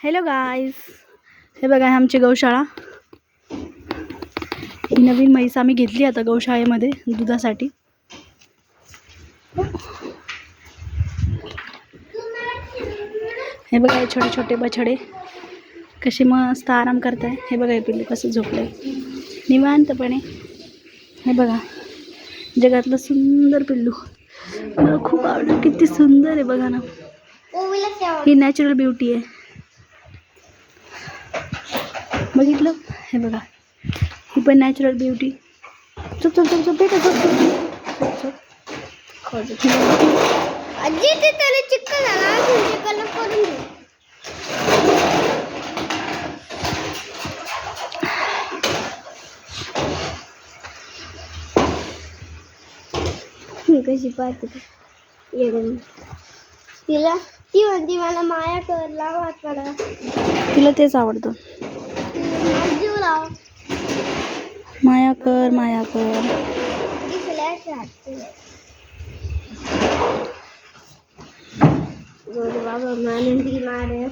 Hello guys, हे बघा आमची गौशाळा. ही नवीन म्हैस आम्ही घेतली आता गौशाळेमध्ये दुधासाठी. हे बघा हे छोटे छोटे बछडे कसे मस्त आराम करताय. हे बघा हे पिल्लू कसं झोपलंय निवांतपणे. हे बघा जगातलं सुंदर पिल्लू, मला खूप आवडलं. किती सुंदर आहे बघा ना. ही नॅचरल ब्युटी आहे. बघितलं, हे बघा ही पण नॅचरल ब्युटी. चुप चुप चुप चुप बेटा चुप. आजी ते त्याला चिक्कल झाला, चिक्कल करून दे. कशी पाहते तिला, ती म्हणते मला माया कर लावात मला. तिला तेच आवडतं. जीव लाव माया कर माया कर. बाबा मारे